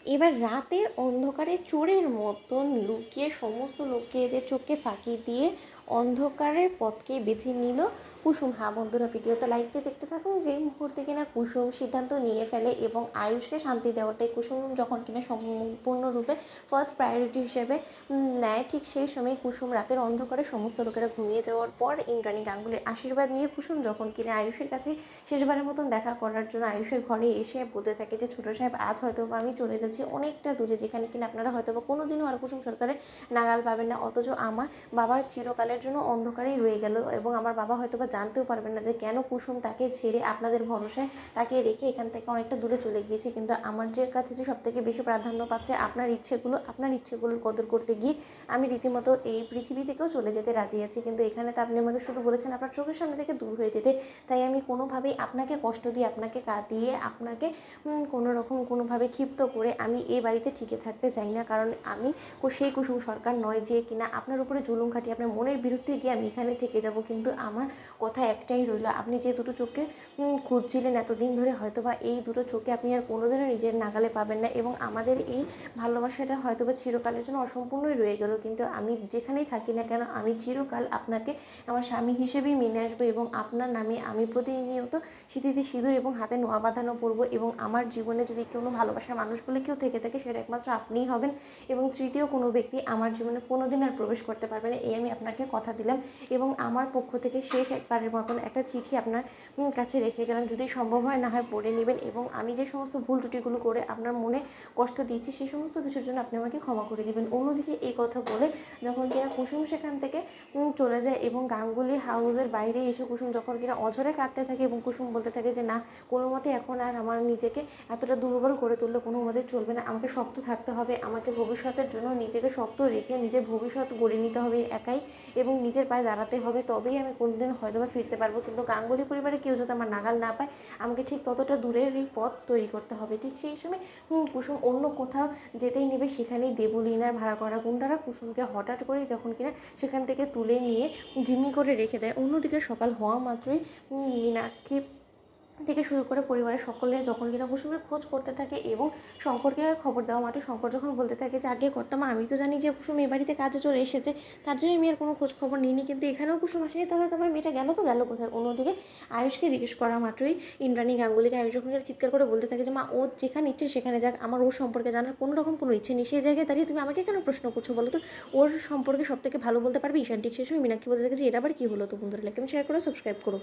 এবার রাতের অন্ধকারে চোরের মতন লুকিয়ে সমস্ত লোককে এদের চোখকে ফাঁকি দিয়ে অন্ধকারের পথকে বেছে নিল কুসুম। হ্যাঁ বন্ধুরা, ভিডিওতে লাইক দিয়ে দেখতে থাকুন। যেই মুহূর্তে কিনা কুসুম সিদ্ধান্ত নিয়ে ফেলে এবং আয়ুষকে শান্তি দেওয়াটাই কুসুম যখন কিনা সম্পূর্ণরূপে ফার্স্ট প্রায়োরিটি হিসেবে নেয়, ঠিক সেই সময় কুসুম রাতের অন্ধকারে সমস্ত লোকেরা ঘুমিয়ে যাওয়ার পর ইন্দ্রাণী গাঙ্গুলির আশীর্বাদ নিয়ে কুসুম যখন কিনা আয়ুষের কাছে শেষবারের মতন দেখা করার জন্য আয়ুষের ঘরে এসে বলতে থাকে যে ছোটো সাহেব, আজ হয়তো আমি চলে যাচ্ছি অনেকটা দূরে, যেখানে কিনা আপনারা হয়তো বা কোনোদিনও আর কুসুম সরকারের নাগাল পাবেন না। অথচ আমার বাবা চিরকালের জন্য অন্ধকারেই রয়ে গেল এবং আমার বাবা হয়তো বা জানতেও পারবেন না যে কেন কুসুম তাকে ছেড়ে আপনাদের ভরসায় তাকে রেখে এখান থেকে অনেকটা দূরে চলে গিয়েছে। কিন্তু আমার যে কাছে যে সবথেকে বেশি প্রাধান্য পাচ্ছে আপনার ইচ্ছেগুলোর কদর করতে গিয়ে আমি রীতিমতো এই পৃথিবী থেকেও চলে যেতে রাজি আছি। কিন্তু এখানে তো আপনি আমাকে শুধু বলেছেন আপনার চোখের সামনে থেকে দূর হয়ে যেতে, তাই আমি কোনোভাবেই আপনাকে কষ্ট দিয়ে, আপনাকে কাঁদিয়ে, আপনাকে কোনোভাবে ক্ষিপ্ত করে আমি এই বাড়িতে টিকে থাকতে চাই না। কারণ আমি সেই কুসুম সরকার নয় যে কিনা আপনার উপরে জুলুম খাটিয়ে আপনার মনের বিরুদ্ধে গিয়ে আমি এখানে থেকে যাব। কিন্তু আমার কথা একটাই রইল, আপনি যে দুটো চোখকে খুঁজছিলেন এতদিন ধরে, হয়তো বা এই দুটো চোখে আপনি আর কোনোদিনও নিজের নাগালে পাবেন না এবং আমাদের এই ভালোবাসাটা হয়তো বা চিরকালের জন্য অসম্পূর্ণই রয়ে গেল। কিন্তু আমি যেখানেই থাকি না কেন, আমি চিরকাল আপনাকে আমার স্বামী হিসেবেই মেনে আসবো এবং আপনার নামে আমি প্রতিনিয়ত সিঁথিতে সিঁদুর এবং হাতে নোয়া বাঁধানো পরবো এবং আমার জীবনে যদি কোনো ভালোবাসার মানুষ বলে কেউ থেকে থাকে সেটা একমাত্র আপনিই হবেন এবং তৃতীয় কোনো ব্যক্তি আমার জীবনে কোনোদিন আর প্রবেশ করতে পারবে না, এই আমি আপনাকে কথা দিলাম। এবং আমার পক্ষ থেকে শেষ একবারের মতন একটা চিঠি আপনার কাছে রেখে গেলাম, যদি সম্ভব হয় না হয় পড়ে নেবেন এবং আমি যে সমস্ত ভুল ত্রুটিগুলো করে আপনার মনে কষ্ট দিয়েছি সেই সমস্ত কিছুর জন্য আপনি আমাকে ক্ষমা করে দেবেন। অন্যদিকে এই কথা বলে যখন কিনা কুসুম সেখান থেকে চলে যায় এবং গাঙ্গুলি হাউসের বাইরে এসে কুসুম যখন কিনা অঝরে কাঁদতে থাকে এবং কুসুম বলতে থাকে যে না, কোনো মতে এখন আর আমার নিজেকে এতটা দুর্বল করে তুললে কোনো মতে চলবে না, আমাকে শক্ত থাকতে হবে, আমাকে ভবিষ্যতের জন্য নিজেকে শক্ত রেখে নিজের ভবিষ্যৎ গড়ে নিতে হবে একাই এবং নিজের পায়ে দাঁড়াতে হবে, তবেই আমি কোনোদিন হয়তো বা ফিরতে পারবো। কিন্তু গাঙ্গুলি পরিবারে কেউ যদি আমার নাগাল না পায়, আমাকে ঠিক ততটা দূরেরই পথ তৈরি করতে হবে। ঠিক সেই সময় কুসুম অন্য কোথাও যেতেই নেবে, সেখানেই দেবলীনার ভাড়া করা গুন্ডারা কুসুমকে হঠাৎ করে যখন কিনা সেখান থেকে তুলে নিয়ে জিম্মি করে রেখে দেয়। অন্যদিকে সকাল হওয়া মাত্রই মীনাক্ষী থেকে শুরু করে পরিবারের সকলে যখন কিনা কুসুমের খোঁজ করতে থাকে এবং শঙ্করকে খবর দেওয়া মাত্র শঙ্কর যখন বলতে থাকে যে আগে কর্তামা, আমি তো জানি যে কুসুম এই বাড়িতে কাজে চলে এসেছে, তার জন্য আমি আর কোনো খোঁজ খবর নিইনি, কিন্তু এখানেও কুসুম আসেনি, তাহলে তোমার মেয়েটা গেল তো গেল কোথায়? অন্যদিকে আয়ুষকে জিজ্ঞেস করা মাত্রই ইন্দ্রাণী গাঙ্গুলিকে আয়ুষ যখন চিৎকার করে বলতে থাকে যে মা, ও যেখানে ইচ্ছে সেখানে যাক, আমার ওর সম্পর্কে জানার কোনো রকম কোনো ইচ্ছে নেই, সেই জায়গায় দাঁড়িয়ে তুমি আমাকে কেন প্রশ্ন করছো বলো তো? ওর সম্পর্কে সব থেকে ভালো বলতে পারবে ঈশান। ঠিক সেই সময় মীনাক্ষী বলতে থাকে যে এটা আবার কী হলো? তো বন্ধুরা, লাইক এবং শেয়ার করো, সাবস্ক্রাইব করো।